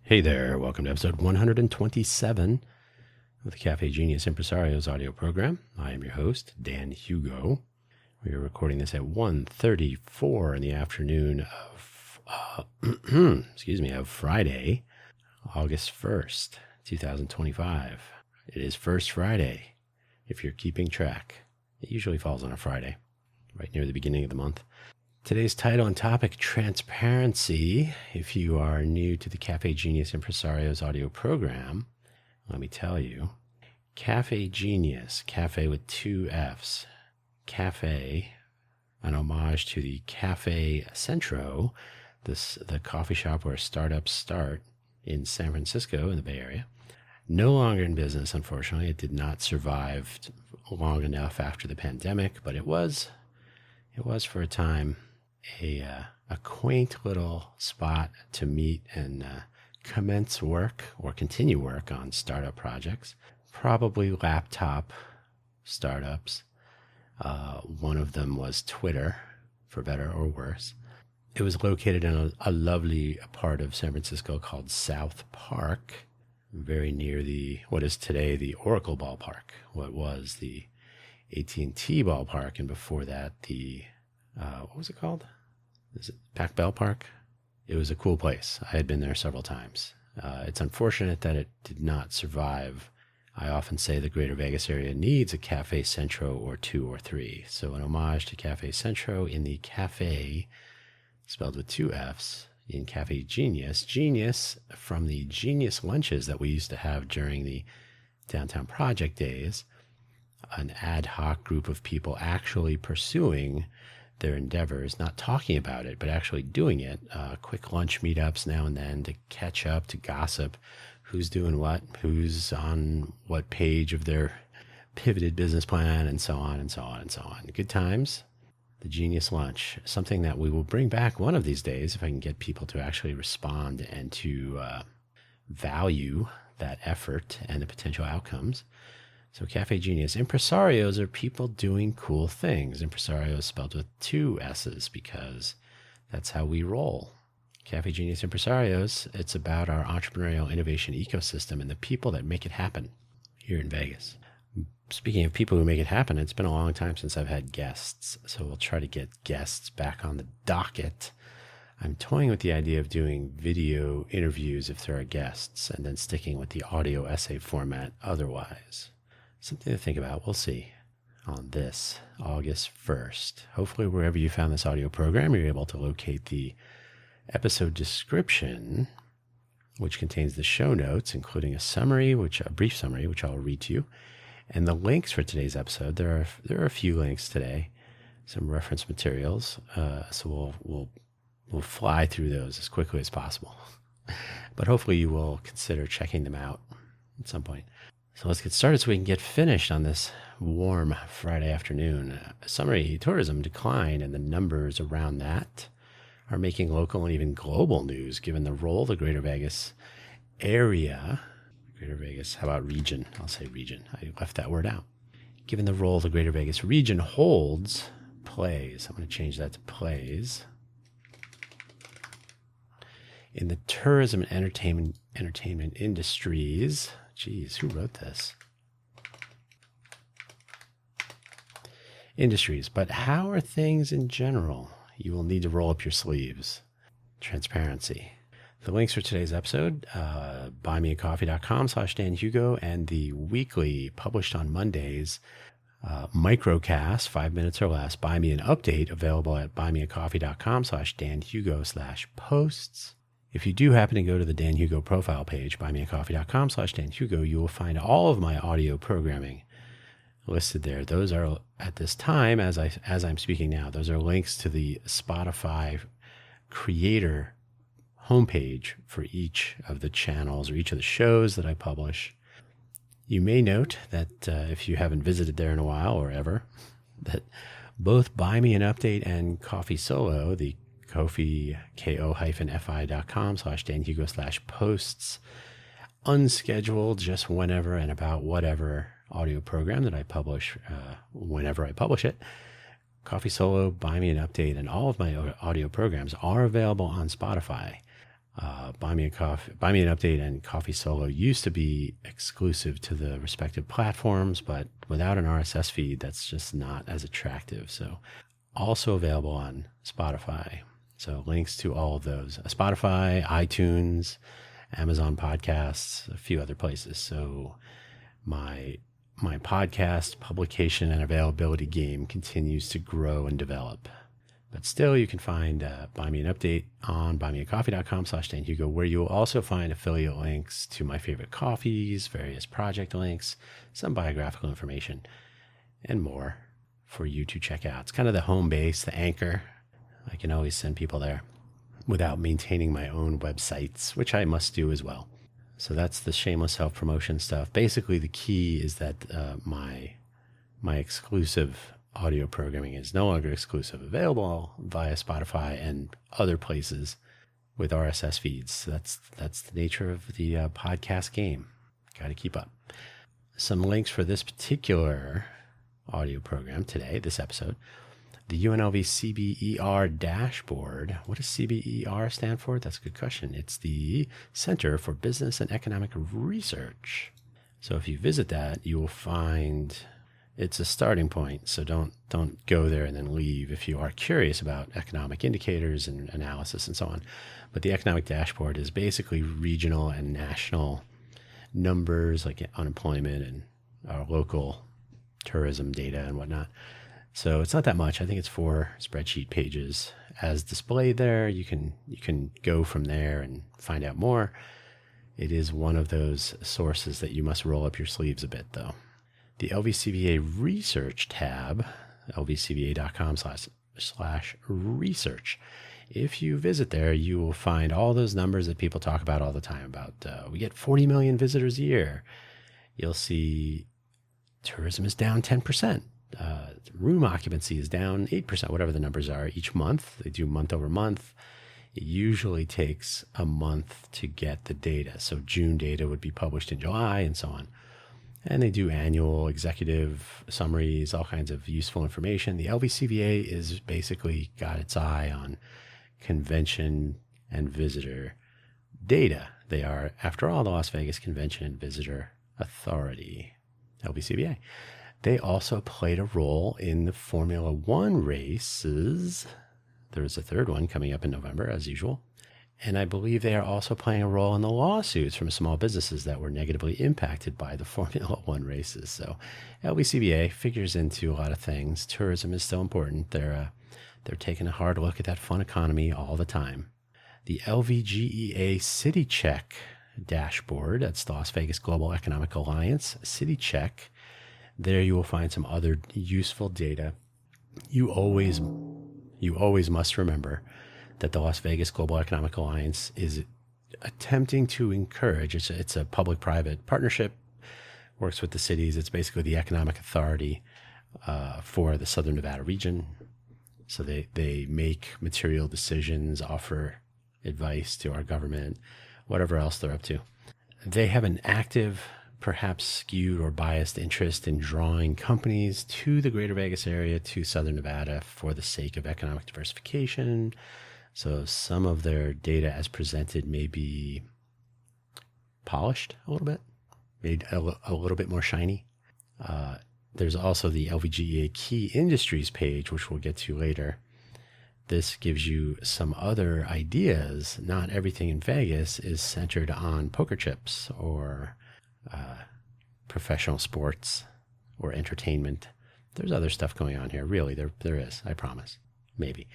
Hey there, welcome to episode 127 of the Cafe Genius Impresarios audio program. I am your host, Dan Hugo. We are recording this at 1:34 in the afternoon of Friday, August 1st, 2025. It is First Friday, if you're keeping track. It usually falls on a Friday, right near the beginning of the month. Today's title and topic, transparency. If you are new to the Cafe Genius Impresarios audio program, let me tell you, Cafe Genius, cafe with two F's, cafe, an homage to the Cafe Centro, the coffee shop where startups start in San Francisco in the Bay Area. No longer in business, unfortunately. It did not survive long enough after the pandemic, but it was for a time a quaint little spot to meet and commence work or continue work on startup projects, probably laptop startups. One of them was Twitter, for better or worse. It was located in a lovely part of San Francisco called South Park, very near what is today the Oracle Ballpark, what was the AT&T Ballpark, and before that what was it called? Is it Pac Bell Park? It was a cool place. I had been there several times. It's unfortunate that it did not survive. I often say the greater Vegas area needs a Cafe Centro or two or three. So an homage to Cafe Centro in the cafe, spelled with two F's, in Cafe Genius. Genius from the genius lunches that we used to have during the downtown project days, an ad hoc group of people actually pursuing their endeavors, not talking about it, but actually doing it. Quick lunch meetups now and then to catch up, to gossip, who's doing what, who's on what page of their pivoted business plan, and so on and so on and so on. Good times. The Genius Lunch, something that we will bring back one of these days if I can get people to actually respond and to value that effort and the potential outcomes. So Cafe Genius. Impresarios are people doing cool things. Impresarios spelled with two S's because that's how we roll. Cafe Genius Impresarios, it's about our entrepreneurial innovation ecosystem and the people that make it happen here in Vegas. Speaking of people who make it happen, it's been a long time since I've had guests, so we'll try to get guests back on the docket. I'm toying with the idea of doing video interviews if there are guests, and then sticking with the audio essay format otherwise. Something to think about. We'll see on this August 1st. Hopefully, wherever you found this audio program, you're able to locate the episode description, which contains the show notes, including a brief summary, which I'll read to you, and the links for today's episode. There are a few links today, some reference materials. So we'll fly through those as quickly as possible. But hopefully, you will consider checking them out at some point. So let's get started so we can get finished on this warm Friday afternoon. Summary: tourism decline, and the numbers around that are making local and even global news given the role the Greater Vegas area, how about region? I'll say region. I left that word out. Given the role the Greater Vegas region plays. I'm going to change that to plays. In the tourism and entertainment industries. Geez, who wrote this? Industries. But how are things in general? You will need to roll up your sleeves. Transparency. The links for today's episode, buymeacoffee.com/DanHugo, and the weekly, published on Mondays, microcast, 5 minutes or less, Buy Me an Update, available at buymeacoffee.com/DanHugo/posts. If you do happen to go to the Dan Hugo profile page, buymeacoffee.com/DanHugo, you will find all of my audio programming listed there. Those are, at this time, as I'm speaking now, those are links to the Spotify creator homepage for each of the channels or each of the shows that I publish. You may note that if you haven't visited there in a while or ever, that both Buy Me an Update and Coffee Solo, the Ko-fi, ko-fi.com/DanHugo/posts, unscheduled, just whenever and about whatever audio program that I publish, whenever I publish it. Coffee Solo, Buy Me an Update, and all of my audio programs are available on Spotify. Buy Me an Update and Coffee Solo used to be exclusive to the respective platforms, but without an RSS feed, that's just not as attractive. So also available on Spotify. So links to all of those, Spotify, iTunes, Amazon Podcasts, a few other places. So my podcast publication and availability game continues to grow and develop. But still, you can find Buy Me an Update on buymeacoffee.com/DanHugo, where you will also find affiliate links to my favorite coffees, various project links, some biographical information, and more for you to check out. It's kind of the home base, the anchor. I can always send people there without maintaining my own websites, which I must do as well. So that's the shameless self-promotion stuff. Basically, the key is that my exclusive audio programming is no longer exclusive, available via Spotify and other places with RSS feeds. So that's the nature of the podcast game. Got to keep up. Some links for this particular audio program today, this episode. The UNLV CBER dashboard. What does CBER stand for? That's a good question. It's the Center for Business and Economic Research. So if you visit that, you will find it's a starting point. So don't go there and then leave if you are curious about economic indicators and analysis and so on. But the economic dashboard is basically regional and national numbers like unemployment and our local tourism data and whatnot. So it's not that much. I think it's 4 spreadsheet pages as displayed there. You can go from there and find out more. It is one of those sources that you must roll up your sleeves a bit, though. The LVCVA research tab, lvcva.com/research. If you visit there, you will find all those numbers that people talk about all the time about we get 40 million visitors a year. You'll see tourism is down 10%. Room occupancy is down 8%, whatever the numbers are each month. They do month over month. It usually takes a month to get the data. So June data would be published in July and so on. And they do annual executive summaries, all kinds of useful information. The LVCVA is basically got its eye on convention and visitor data. They are, after all, the Las Vegas Convention and Visitor Authority, LVCVA. They also played a role in the Formula One races. There's a third one coming up in November, as usual. And I believe they are also playing a role in the lawsuits from small businesses that were negatively impacted by the Formula One races. So LVCVA figures into a lot of things. Tourism is still important. They're taking a hard look at that fun economy all the time. The LVGEA City Check dashboard, that's the Las Vegas Global Economic Alliance City Check. There you will find some other useful data. You always must remember that the Las Vegas Global Economic Alliance is attempting to encourage, it's a public-private partnership, works with the cities. It's basically the economic authority for the Southern Nevada region. So they make material decisions, offer advice to our government, whatever else they're up to. They have an active, perhaps skewed or biased interest in drawing companies to the greater Vegas area, to Southern Nevada, for the sake of economic diversification. So some of their data as presented may be polished a little bit, made a little bit more shiny. There's also the LVGEA Key Industries page, which we'll get to later. This gives you some other ideas. Not everything in Vegas is centered on poker chips or professional sports or entertainment. There's other stuff going on here. Really, there is, I promise. Maybe.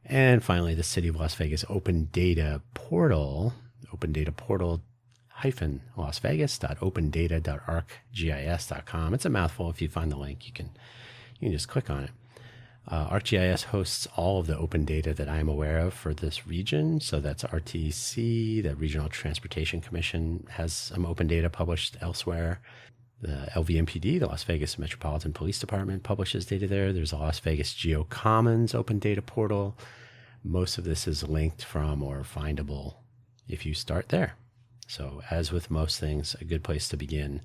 And finally, the City of Las Vegas Open Data Portal, opendataportal-lasvegas.opendata.arcgis.com. It's a mouthful. If you find the link, you can just click on it. ArcGIS hosts all of the open data that I'm aware of for this region. So that's RTC, the Regional Transportation Commission, has some open data published elsewhere. The LVMPD, the Las Vegas Metropolitan Police Department, publishes data there. There's a Las Vegas GeoCommons open data portal. Most of this is linked from or findable if you start there. So as with most things, a good place to begin,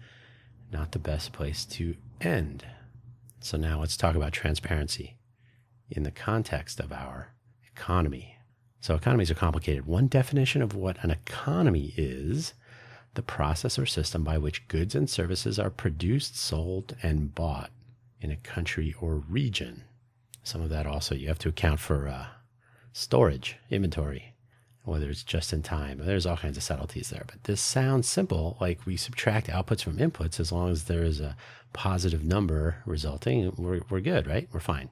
not the best place to end. So now let's talk about transparency in the context of our economy. So economies are complicated. One definition of what an economy is the process or system by which goods and services are produced, sold, and bought in a country or region. Some of that also you have to account for storage, inventory, whether it's just in time. There's all kinds of subtleties there. But this sounds simple, like we subtract outputs from inputs. As long as there is a positive number resulting, we're good, right? We're fine.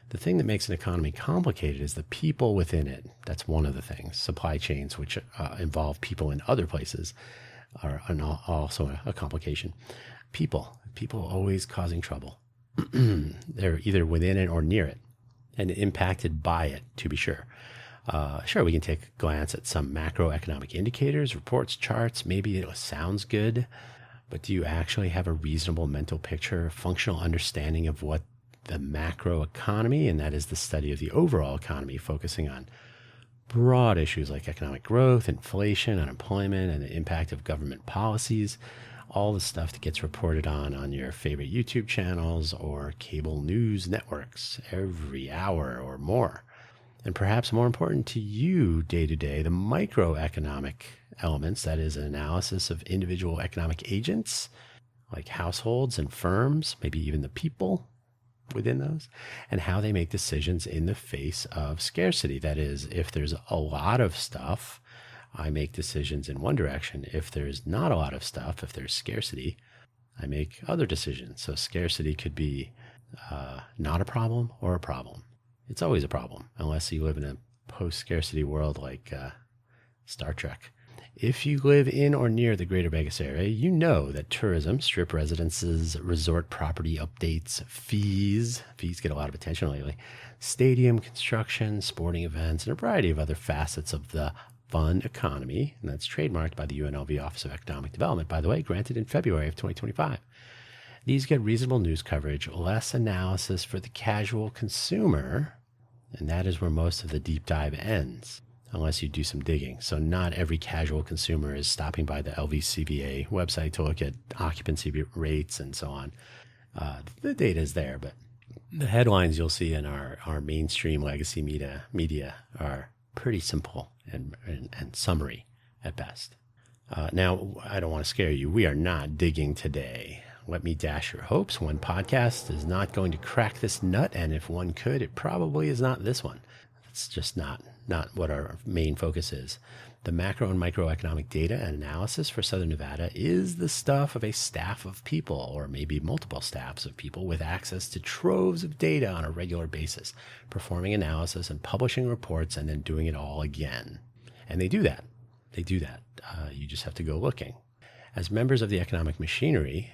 The thing that makes an economy complicated is the people within it. That's one of the things. Supply chains, which involve people in other places, are also a complication. People always causing trouble. They're either within it or near it and impacted by it, to be sure. Sure, we can take a glance at some macroeconomic indicators, reports, charts. Maybe it sounds good, but do you actually have a reasonable mental picture, functional understanding of what the macro economy, and that is the study of the overall economy, focusing on broad issues like economic growth, inflation, unemployment, and the impact of government policies, all the stuff that gets reported on your favorite YouTube channels or cable news networks every hour or more. And perhaps more important to you day to day, the microeconomic elements, that is an analysis of individual economic agents like households and firms, maybe even the people within those, and how they make decisions in the face of scarcity. That is, if there's a lot of stuff, I make decisions in one direction. If there's not a lot of stuff, if there's scarcity, I make other decisions. So scarcity could be not a problem or a problem. It's always a problem, unless you live in a post-scarcity world like Star Trek. If you live in or near the greater Vegas area, you know that tourism, strip residences, resort property updates, fees get a lot of attention lately, stadium construction, sporting events, and a variety of other facets of the fun economy, and that's trademarked by the UNLV Office of Economic Development, by the way, granted in February of 2025. These get reasonable news coverage, less analysis for the casual consumer, and that is where most of the deep dive ends, unless you do some digging. So not every casual consumer is stopping by the LVCVA website to look at occupancy rates and so on. The data is there, but the headlines you'll see in our mainstream legacy media are pretty simple and summary at best. Now, I don't want to scare you. We are not digging today. Let me dash your hopes. One podcast is not going to crack this nut, and if one could, it probably is not this one. It's just not what our main focus is. The macro and microeconomic data and analysis for Southern Nevada is the stuff of a staff of people, or maybe multiple staffs of people with access to troves of data on a regular basis, performing analysis and publishing reports and then doing it all again. And they do that. You just have to go looking. As members of the economic machinery,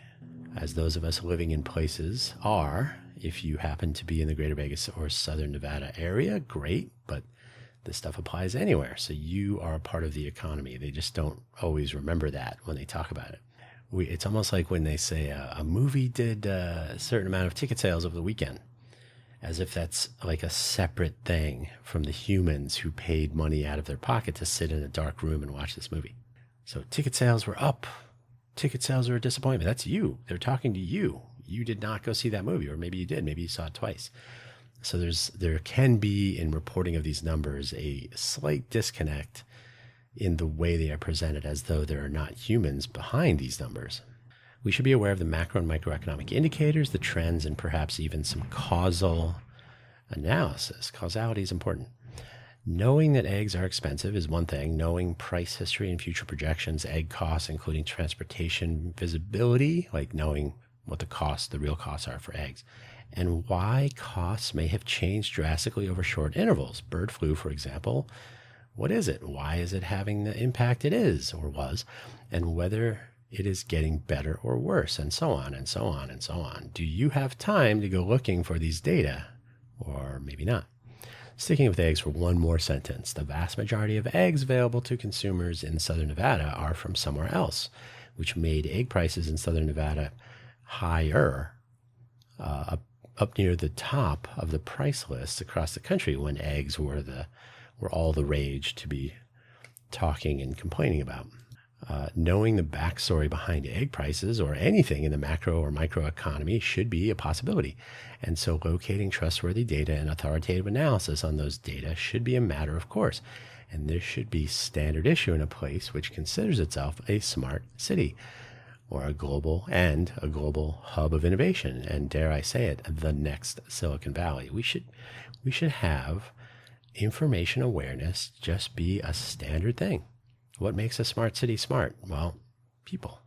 as those of us living in places are, if you happen to be in the greater Vegas or Southern Nevada area, great, but this stuff applies anywhere. So you are a part of the economy. They just don't always remember that when they talk about it. It's almost like when they say a movie did a certain amount of ticket sales over the weekend, as if that's like a separate thing from the humans who paid money out of their pocket to sit in a dark room and watch this movie. So ticket sales were up. Ticket sales are a disappointment. That's you. They're talking to you. You did not go see that movie, or maybe you did. Maybe you saw it twice. So there can be, in reporting of these numbers, a slight disconnect in the way they are presented, as though there are not humans behind these numbers. We should be aware of the macro and microeconomic indicators, the trends, and perhaps even some causal analysis. Causality is important. Knowing that eggs are expensive is one thing. Knowing price history and future projections, egg costs, including transportation visibility, like knowing what the real costs are for eggs, and why costs may have changed drastically over short intervals. Bird flu, for example, what is it? Why is it having the impact it is or was? And whether it is getting better or worse, and so on and so on and so on. Do you have time to go looking for these data, or maybe not? Sticking with eggs for one more sentence, the vast majority of eggs available to consumers in Southern Nevada are from somewhere else, which made egg prices in Southern Nevada higher, up near the top of the price list across the country when eggs were all the rage to be talking and complaining about. Knowing the backstory behind egg prices or anything in the macro or micro economy should be a possibility. And so locating trustworthy data and authoritative analysis on those data should be a matter of course. And this should be standard issue in a place which considers itself a smart city or a global hub of innovation. And dare I say it, the next Silicon Valley. We should have information awareness just be a standard thing. What makes a smart city smart? Well, people.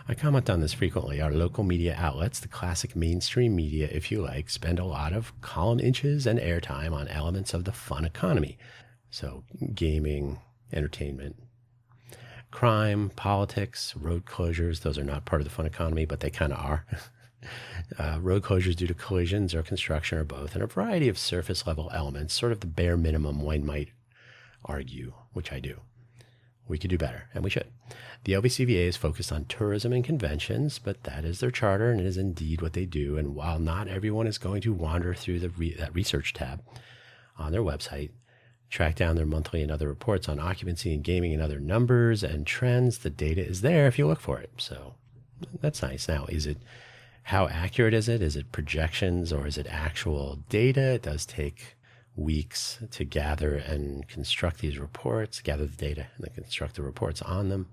I comment on this frequently. Our local media outlets, the classic mainstream media, if you like, spend a lot of column inches and airtime on elements of the fun economy. So gaming, entertainment, crime, politics, road closures. Those are not part of the fun economy, but they kind of are. Road closures due to collisions or construction or both, and a variety of surface level elements, sort of the bare minimum one might argue, which I do. We could do better, and we should. The LVCVA is focused on tourism and conventions, but that is their charter and it is indeed what they do. And while not everyone is going to wander through that research tab on their website, track down their monthly and other reports on occupancy and gaming and other numbers and trends, the data is there if you look for it. So that's nice. Now, how accurate is it? Is it projections or is it actual data? It does take weeks to gather and construct these reports, gather the data and then construct the reports on them.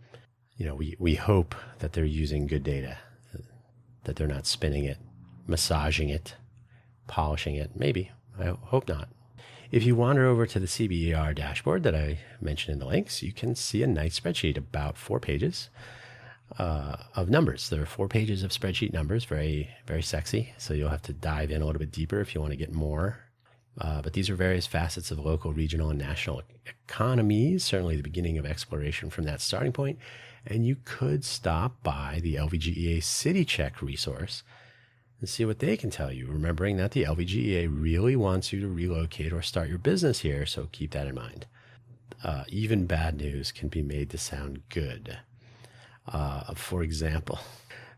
We hope that they're using good data, that they're not spinning it, massaging it, polishing it. Maybe. I hope not. If you wander over to the CBER dashboard that I mentioned in the links, you can see a nice spreadsheet, about 4 pages of numbers. There are 4 pages of spreadsheet numbers, very, very sexy. So you'll have to dive in a little bit deeper if you want to get more. But these are various facets of local, regional, and national economies, certainly the beginning of exploration from that starting point. And you could stop by the LVGEA City Check resource and see what they can tell you, remembering that the LVGEA really wants you to relocate or start your business here, so keep that in mind. Even bad news can be made to sound good. For example,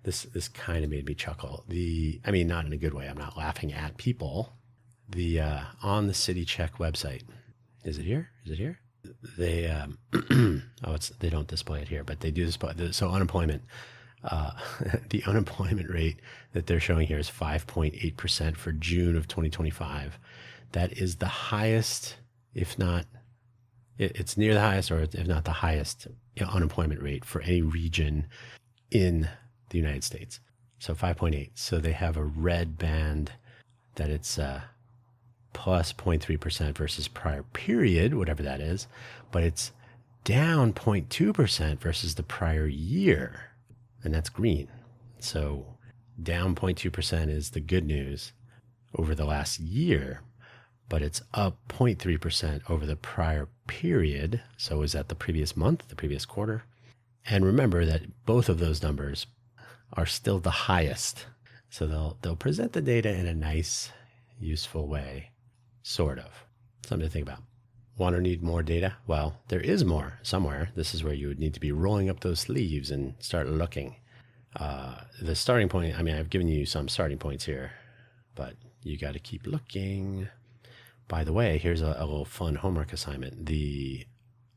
this kind of made me chuckle. Not in a good way. I'm not laughing at people. On the City Check website. Is it here? They they don't display it here, but they do display. So unemployment, the unemployment rate that they're showing here is 5.8% for June of 2025. That is the highest, if not, it's near the highest, or if not the highest unemployment rate for any region in the United States. So 5.8. So they have a red band that it's plus 0.3% versus prior period, whatever that is, but it's down 0.2% versus the prior year, and that's green. So down 0.2% is the good news over the last year, but it's up 0.3% over the prior period. So is that the previous month, the previous quarter? And remember that both of those numbers are still the highest. So they'll present the data in a nice, useful way. Sort of. Something to think about. Want to need more data? Well, there is more somewhere. This is where you would need to be rolling up those sleeves and start looking. The starting point, I've given you some starting points here, but you got to keep looking. By the way, here's a little fun homework assignment. The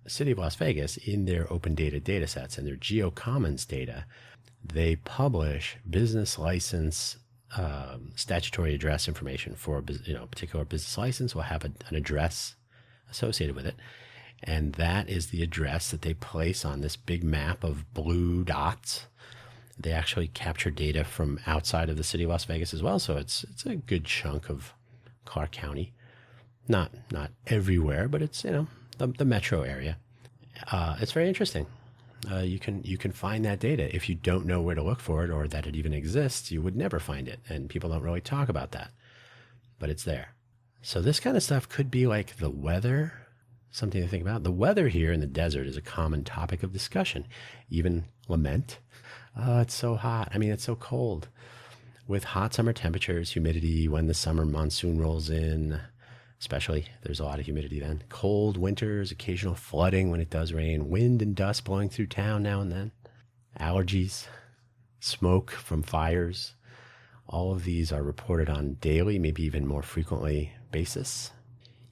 City of Las Vegas, in their open data sets and their GeoCommons data, they publish business license statutory address information for a particular business license. Will have an address associated with it, and that is the address that they place on this big map of blue dots. They actually capture data from outside of the city of Las Vegas as well, so it's a good chunk of Clark County. Not everywhere, but it's the metro area. It's very interesting. You can find that data. If you don't know where to look for it or that it even exists, you would never find it. And people don't really talk about that, but it's there. So this kind of stuff could be like the weather, something to think about. The weather here in the desert is a common topic of discussion, even lament. Oh, it's so hot. It's so cold. With hot summer temperatures, humidity, when the summer monsoon rolls in, especially, there's a lot of humidity then. Cold winters, occasional flooding when it does rain, wind and dust blowing through town now and then, allergies, smoke from fires. All of these are reported on daily, maybe even more frequently basis.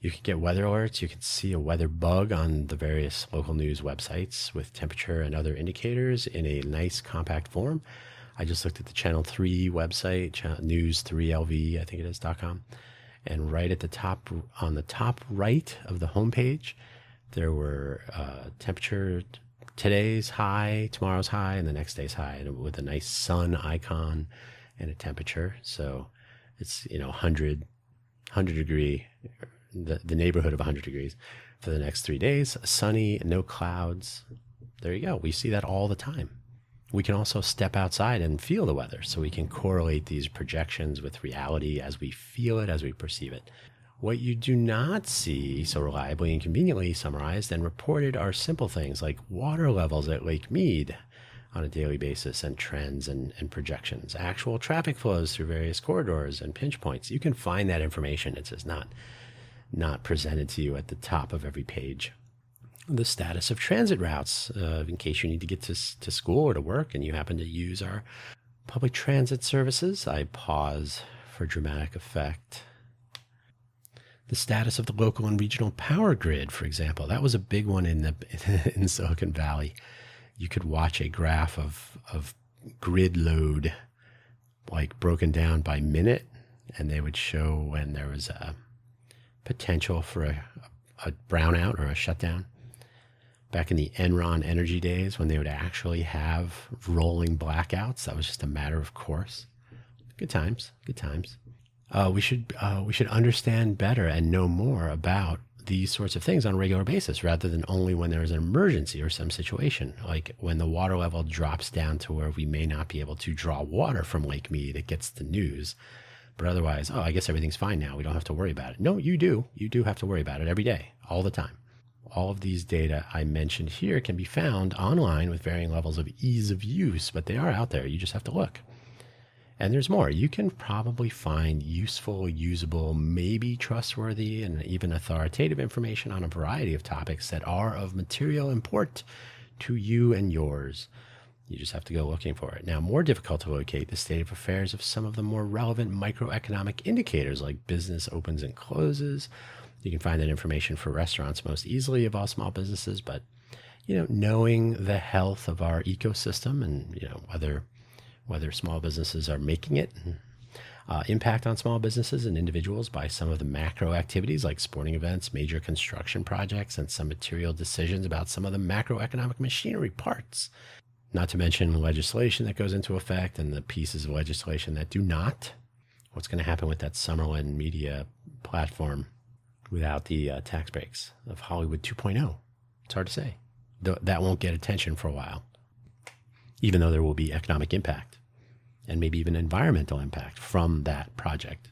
You can get weather alerts. You can see a weather bug on the various local news websites with temperature and other indicators in a nice compact form. I just looked at the Channel 3 website, news3lv, I think it is, .com. And right at the top, on the top right of the homepage, there were temperature, today's high, tomorrow's high, and the next day's high, and with a nice sun icon and a temperature. So it's, 100 degree, the neighborhood of 100 degrees for the next 3 days. Sunny, no clouds. There you go. We see that all the time. We can also step outside and feel the weather, so we can correlate these projections with reality as we feel it, as we perceive it. What you do not see so reliably and conveniently summarized and reported are simple things like water levels at Lake Mead on a daily basis, and trends and projections, actual traffic flows through various corridors and pinch points. You can find that information. It's just not presented to you at the top of every page. The status of transit routes, in case you need to get to school or to work and you happen to use our public transit services. I pause for dramatic effect. The status of the local and regional power grid, for example. That was a big one in Silicon Valley. You could watch a graph of grid load, like broken down by minute, and they would show when there was a potential for a brownout or a shutdown. Back in the Enron energy days, when they would actually have rolling blackouts, that was just a matter of course. Good times, good times. We should understand better and know more about these sorts of things on a regular basis, rather than only when there is an emergency or some situation, like when the water level drops down to where we may not be able to draw water from Lake Mead. It gets the news, but otherwise, I guess everything's fine now. We don't have to worry about it. No, you do. You do have to worry about it every day, all the time. All of these data I mentioned here can be found online with varying levels of ease of use, but they are out there. You just have to look. And there's more. You can probably find useful, usable, maybe trustworthy, and even authoritative information on a variety of topics that are of material import to you and yours. You just have to go looking for it. Now, more difficult to locate the state of affairs of some of the more relevant microeconomic indicators like business opens and closes. You can find that information for restaurants most easily of all small businesses, but knowing the health of our ecosystem and whether small businesses are making it, impact on small businesses and individuals by some of the macro activities like sporting events, major construction projects, and some material decisions about some of the macroeconomic machinery parts. Not to mention legislation that goes into effect and the pieces of legislation that do not. What's going to happen with that Summerlin media platform without the tax breaks of Hollywood 2.0? It's hard to say. That won't get attention for a while, even though there will be economic impact and maybe even environmental impact from that project.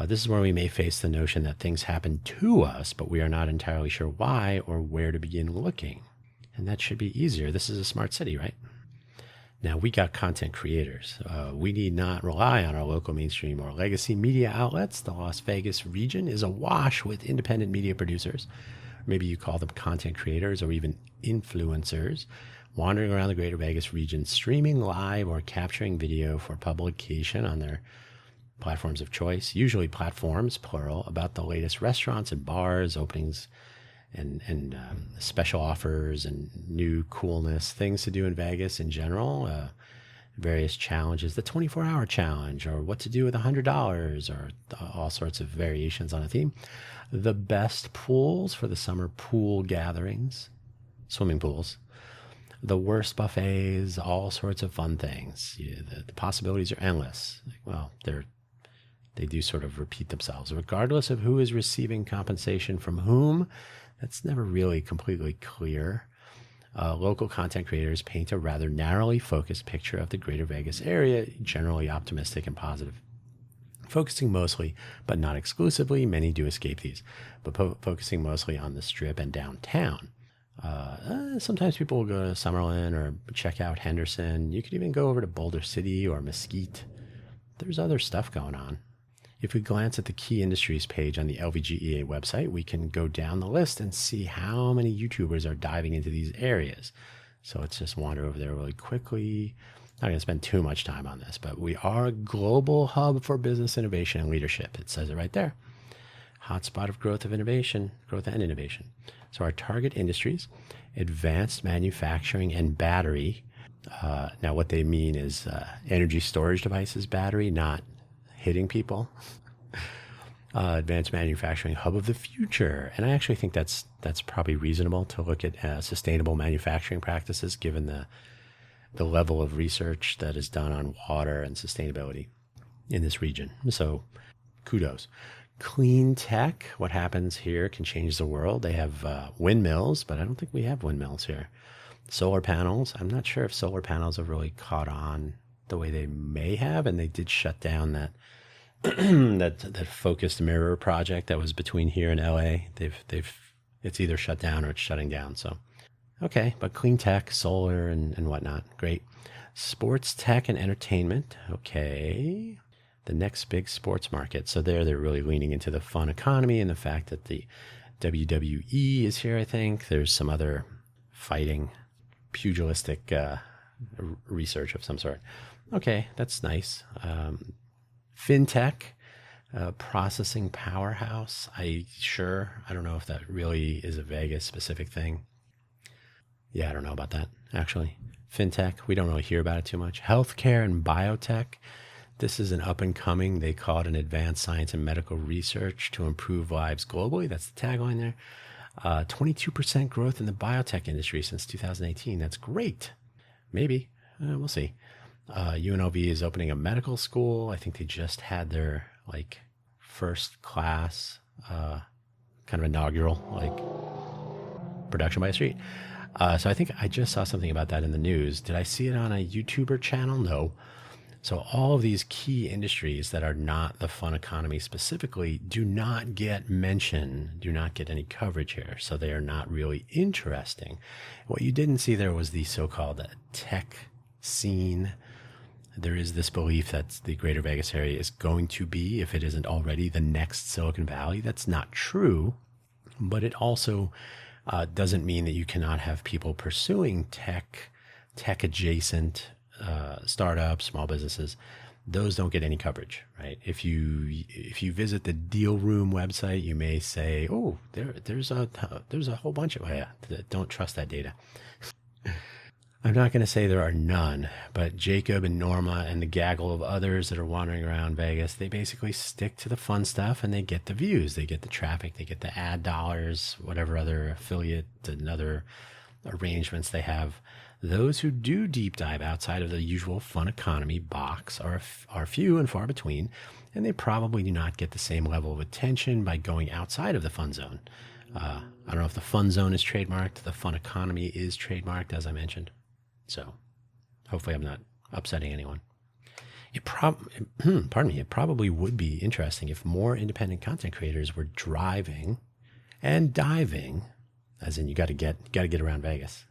This is where we may face the notion that things happen to us, but we are not entirely sure why or where to begin looking. And that should be easier. This is a smart city, right? Now, we got content creators. We need not rely on our local mainstream or legacy media outlets. The Las Vegas region is awash with independent media producers. Maybe you call them content creators or even influencers, wandering around the greater Vegas region, streaming live or capturing video for publication on their platforms of choice, usually platforms, plural, about the latest restaurants and bars, openings, and special offers and new coolness, things to do in Vegas in general, various challenges, the 24-hour challenge, or what to do with $100, or all sorts of variations on a theme. The best pools for the summer pool gatherings, swimming pools, the worst buffets, all sorts of fun things. The possibilities are endless. Well, they do sort of repeat themselves. Regardless of who is receiving compensation from whom, that's never really completely clear. Local content creators paint a rather narrowly focused picture of the greater Vegas area, generally optimistic and positive. Focusing mostly, but not exclusively, many do escape these, but focusing mostly on the Strip and downtown. Sometimes people will go to Summerlin or check out Henderson. You could even go over to Boulder City or Mesquite. There's other stuff going on. If we glance at the key industries page on the LVGEA website, we can go down the list and see how many YouTubers are diving into these areas. So let's just wander over there really quickly. Not going to spend too much time on this, but we are a global hub for business innovation and leadership. It says it right there. hotspot of growth and innovation. So our target industries, advanced manufacturing and battery. Now what they mean is energy storage devices, battery, not hitting people. Advanced manufacturing hub of the future. And I actually think that's probably reasonable to look at sustainable manufacturing practices given the level of research that is done on water and sustainability in this region. So kudos. Clean tech, what happens here can change the world. They have windmills, but I don't think we have windmills here. Solar panels, I'm not sure if solar panels have really caught on the way they may have, and they did shut down that that focused mirror project that was between here and LA. It's either shut down or it's shutting down. So, okay, but clean tech, solar and whatnot, great. Sports tech and entertainment, okay. The next big sports market. So they're really leaning into the fun economy and the fact that the WWE is here, I think. There's some other fighting, pugilistic research of some sort. Okay, that's nice. Fintech, processing powerhouse. I don't know if that really is a Vegas specific thing. Yeah, I don't know about that, actually. Fintech, we don't really hear about it too much. Healthcare and biotech. This is an up and coming, they call it an advanced science and medical research to improve lives globally. That's the tagline there. 22% growth in the biotech industry since 2018. That's great. Maybe. We'll see. UNLV is opening a medical school. I think they just had their first class, kind of inaugural, production by the street. So I think I just saw something about that in the news. Did I see it on a YouTuber channel? No. So all of these key industries that are not the fun economy specifically do not get mention, do not get any coverage here. So they are not really interesting. What you didn't see there was the so-called tech scene. There is this belief that the greater Vegas area is going to be, if it isn't already, the next Silicon Valley. That's not true, but it also doesn't mean that you cannot have people pursuing tech adjacent startups, small businesses. Those don't get any coverage, right? If you visit the Deal Room website, you may say, "Oh, there's a whole bunch of don't trust that data." I'm not going to say there are none, but Jacob and Norma and the gaggle of others that are wandering around Vegas, they basically stick to the fun stuff and they get the views, they get the traffic, they get the ad dollars, whatever other affiliate and other arrangements they have. Those who do deep dive outside of the usual fun economy box are few and far between, and they probably do not get the same level of attention by going outside of the fun zone. I don't know if the fun zone is trademarked. The fun economy is trademarked, as I mentioned. So hopefully I'm not upsetting anyone. It probably would be interesting if more independent content creators were driving and diving, as in you got to get around Vegas,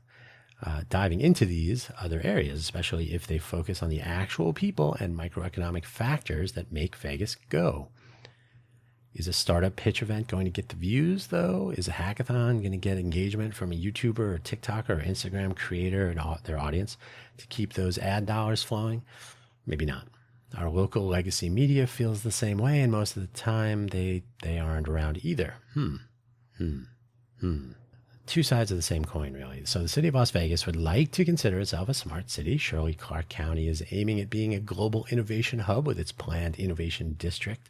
diving into these other areas, especially if they focus on the actual people and microeconomic factors that make Vegas go. Is a startup pitch event going to get the views, though? Is a hackathon going to get engagement from a YouTuber or TikToker or Instagram creator and their audience to keep those ad dollars flowing? Maybe not. Our local legacy media feels the same way, and most of the time they aren't around either. Two sides of the same coin, really. So the city of Las Vegas would like to consider itself a smart city. Surely Clark County is aiming at being a global innovation hub with its planned innovation district.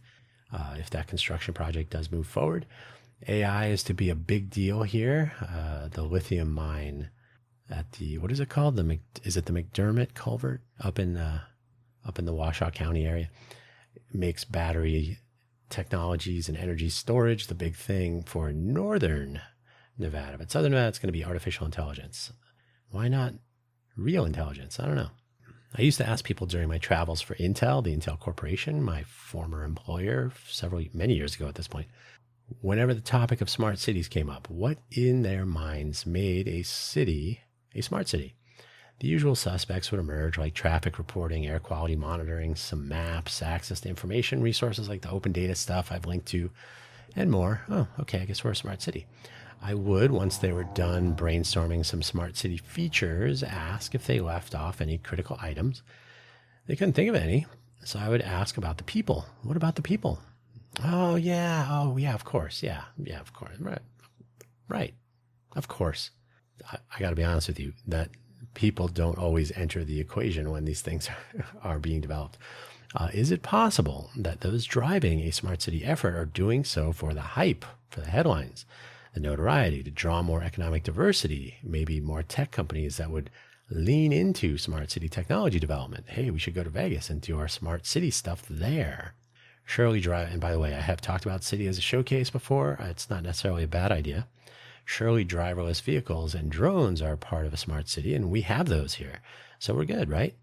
If that construction project does move forward, AI is to be a big deal here. The lithium mine at the, what is it called? Is it the McDermott culvert up in the Washoe County area? It makes battery technologies and energy storage the big thing for northern Nevada. But southern Nevada, it's going to be artificial intelligence. Why not real intelligence? I don't know. I used to ask people during my travels for Intel, the Intel Corporation, my former employer, many years ago at this point, whenever the topic of smart cities came up, what in their minds made a city a smart city? The usual suspects would emerge, like traffic reporting, air quality monitoring, some maps, access to information resources like the open data stuff I've linked to, and more. Oh, okay, I guess we're a smart city. I would, once they were done brainstorming some smart city features, ask if they left off any critical items. They couldn't think of any, so I would ask about the people. What about the people? Oh yeah. Oh yeah. Of course. Yeah. Yeah. Of course. Right. Right. Of course. I got to be honest with you that people don't always enter the equation when these things are being developed. Is it possible that those driving a smart city effort are doing so for the hype, for the headlines, the notoriety, to draw more economic diversity, maybe more tech companies that would lean into smart city technology development? Hey, we should go to Vegas and do our smart city stuff there. Surely drive, and by the way, I have talked about city as a showcase before. It's not necessarily a bad idea. Surely driverless vehicles and drones are part of a smart city, and we have those here. So we're good, right?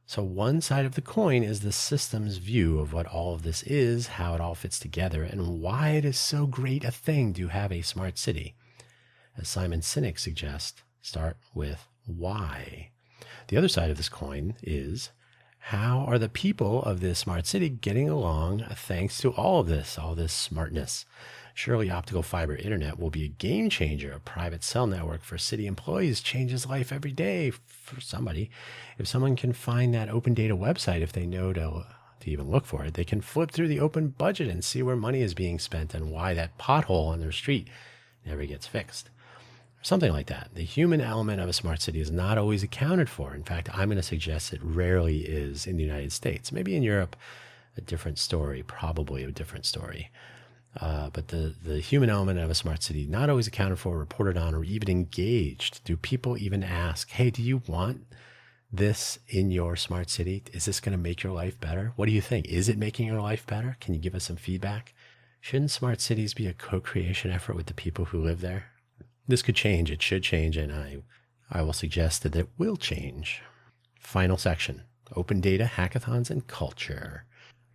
So one side of the coin is the system's view of what all of this is, how it all fits together, and why it is so great a thing to have a smart city. As Simon Sinek suggests, start with why. The other side of this coin is how are the people of this smart city getting along thanks to all this smartness? Surely optical fiber internet will be a game changer. A private cell network for city employees changes life every day for somebody. If someone can find that open data website, if they know to even look for it, they can flip through the open budget and see where money is being spent and why that pothole on their street never gets fixed. Something like that. The human element of a smart city is not always accounted for. In fact, I'm going to suggest it rarely is in the United States. Maybe in Europe, a different story, probably a different story. But the human element of a smart city, not always accounted for, reported on, or even engaged. Do people even ask, hey, do you want this in your smart city? Is this going to make your life better? What do you think? Is it making your life better? Can you give us some feedback? Shouldn't smart cities be a co-creation effort with the people who live there? This could change. It should change. And I will suggest that it will change. Final section, open data, hackathons, and culture.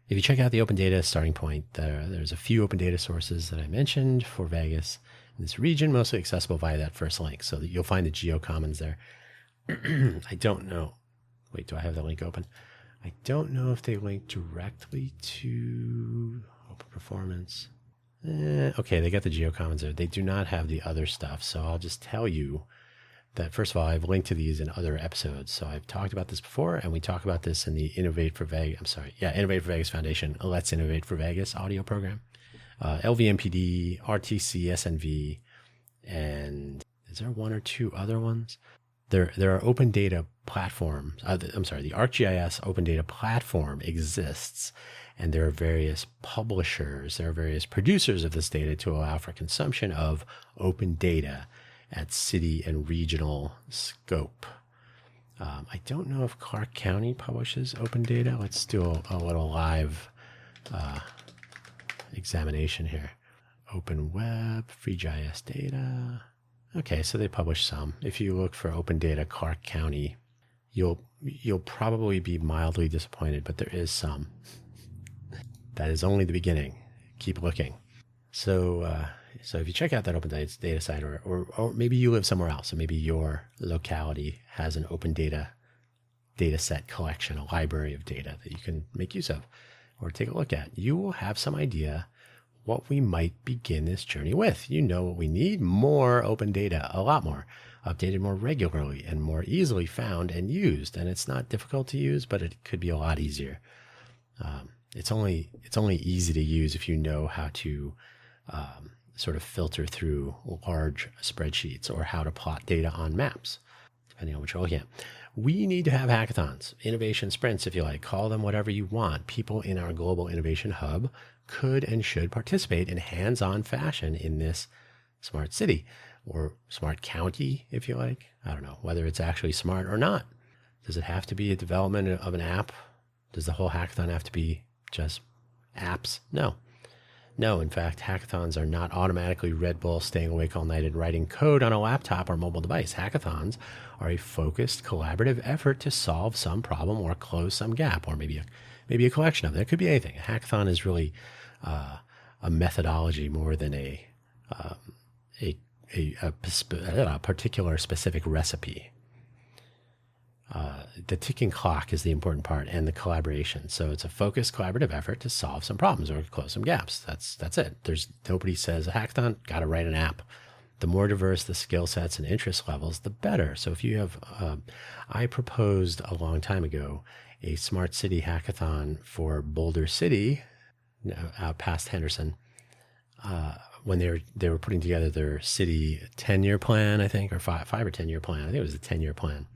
If you check out the open data starting point, there's a few open data sources that I mentioned for Vegas in this region, mostly accessible via that first link. So that you'll find the GeoCommons there. I don't know. Wait, do I have the link open? I don't know if they link directly to open performance. Okay, they got the GeoCommons there. They do not have the other stuff. So I'll just tell you that, first of all, I've linked to these in other episodes. So I've talked about this before, and we talk about this in the Innovate for Vegas Foundation, Let's Innovate for Vegas audio program. LVMPD, RTC, SNV, and is there one or two other ones? There are open data platforms. The ArcGIS open data platform exists, and there are various publishers, there are various producers of this data to allow for consumption of open data at city and regional scope. I don't know if Clark County publishes open data. Let's do a little live examination here. Open Web, FreeGIS data. Okay, so they publish some. If you look for open data, Clark County, you'll probably be mildly disappointed, but there is some. That is only the beginning. Keep looking. So if you check out that open data site, or maybe you live somewhere else, and maybe your locality has an open data set collection, a library of data that you can make use of or take a look at, you will have some idea what we might begin this journey with. You know what we need: more open data, a lot more, updated more regularly and more easily found and used. And it's not difficult to use, but it could be a lot easier. It's only easy to use if you know how to sort of filter through large spreadsheets or how to plot data on maps, depending on which you're looking at. We need to have hackathons, innovation sprints, if you like. Call them whatever you want. People in our Global Innovation Hub could and should participate in hands-on fashion in this smart city or smart county, if you like. I don't know whether it's actually smart or not. Does it have to be a development of an app? Does the whole hackathon have to be just apps? No. In fact, hackathons are not automatically Red Bull staying awake all night and writing code on a laptop or mobile device. Hackathons are a focused, collaborative effort to solve some problem or close some gap, or maybe a collection of them. It could be anything. A hackathon is really a methodology more than a particular specific recipe. The ticking clock is the important part, and the collaboration. So it's a focused, collaborative effort to solve some problems or close some gaps. That's it. There's nobody says a hackathon, got to write an app. The more diverse the skill sets and interest levels, the better. So if you have, I proposed a long time ago a smart city hackathon for Boulder City, out past Henderson, when they were putting together their city 10-year plan, I think, or five or 10-year plan. I think it was a 10-year plan.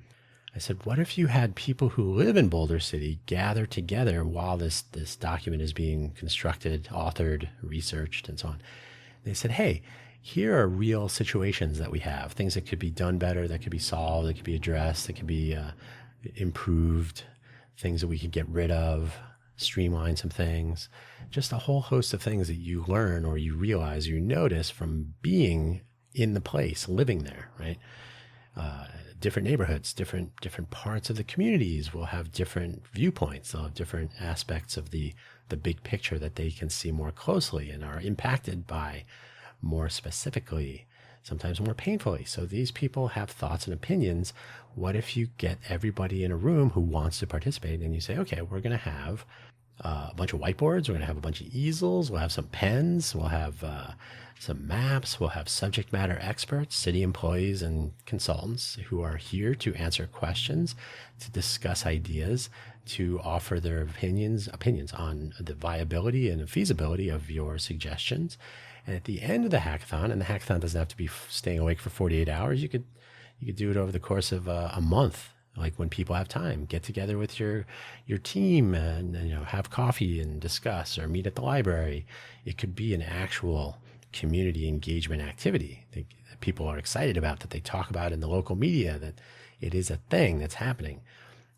I said, what if you had people who live in Boulder City gather together while this document is being constructed, authored, researched, and so on? They said, hey, here are real situations that we have, things that could be done better, that could be solved, that could be addressed, that could be improved, things that we could get rid of, streamline some things, just a whole host of things that you learn or you realize, you notice from being in the place, living there, right? Different neighborhoods, different parts of the communities will have different viewpoints. They'll have different aspects of the big picture that they can see more closely and are impacted by more specifically, sometimes more painfully. So these people have thoughts and opinions. What if you get everybody in a room who wants to participate and you say, okay, we're going to have a bunch of whiteboards, we're going to have a bunch of easels, we'll have some pens, we'll have some maps, we'll have subject matter experts, city employees and consultants who are here to answer questions, to discuss ideas, to offer their opinions on the viability and the feasibility of your suggestions. And at the end of the hackathon, and the hackathon doesn't have to be staying awake for 48 hours, you could do it over the course of a month. Like when people have time, get together with your team and have coffee and discuss, or meet at the library. It could be an actual community engagement activity that people are excited about, that they talk about in the local media, that it is a thing that's happening.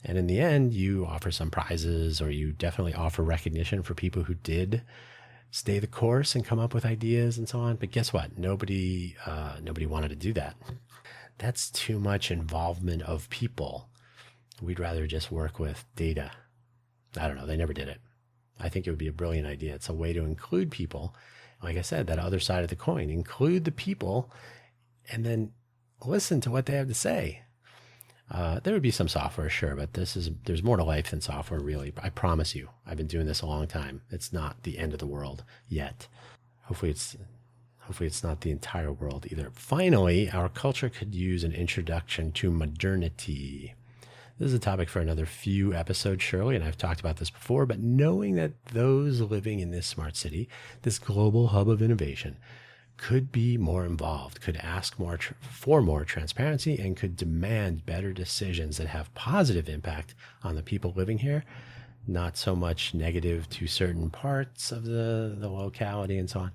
And in the end, you offer some prizes, or you definitely offer recognition for people who did stay the course and come up with ideas and so on. But guess what? Nobody wanted to do that. That's too much involvement of people. We'd rather just work with data. I don't know. They never did it. I think it would be a brilliant idea. It's a way to include people. Like I said, that other side of the coin, include the people and then listen to what they have to say. There would be some software, sure, but there's more to life than software, really. I promise you, I've been doing this a long time. It's not the end of the world yet. Hopefully it's not the entire world either. Finally, our culture could use an introduction to modernity. This is a topic for another few episodes, surely, and I've talked about this before, but knowing that those living in this smart city, this global hub of innovation, could be more involved, could ask for more transparency, and could demand better decisions that have positive impact on the people living here, not so much negative to certain parts of the locality and so on.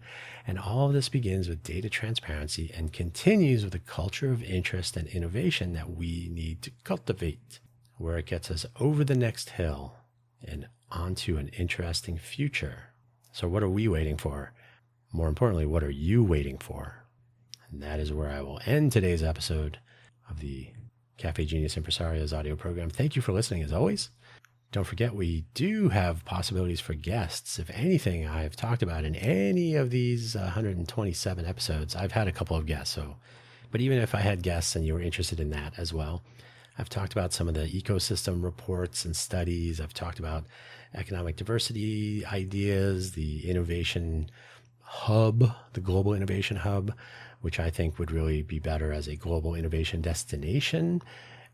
And all of this begins with data transparency and continues with a culture of interest and innovation that we need to cultivate, where it gets us over the next hill and onto an interesting future. So what are we waiting for? More importantly, what are you waiting for? And that is where I will end today's episode of the Cafe Genius Impresarios audio program. Thank you for listening as always. Don't forget, we do have possibilities for guests. If anything I've talked about in any of these 127 episodes, I've had a couple of guests. But even if I had guests and you were interested in that as well, I've talked about some of the ecosystem reports and studies. I've talked about economic diversity ideas, the innovation hub, the global innovation hub, which I think would really be better as a global innovation destination.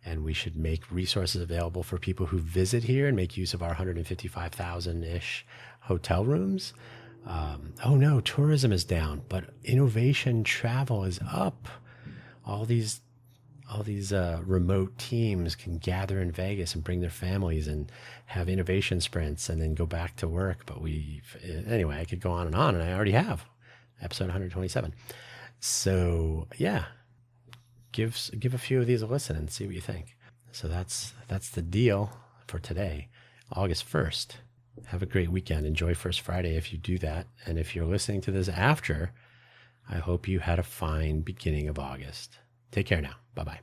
And we should make resources available for people who visit here and make use of our 155,000-ish hotel rooms. Oh no, tourism is down, but innovation travel is up. All these remote teams can gather in Vegas and bring their families and have innovation sprints and then go back to work. But anyway, I could go on, and I already have episode 127. So yeah, give a few of these a listen and see what you think. So that's the deal for today, August 1st. Have a great weekend. Enjoy First Friday if you do that. And if you're listening to this after, I hope you had a fine beginning of August. Take care now. Bye-bye.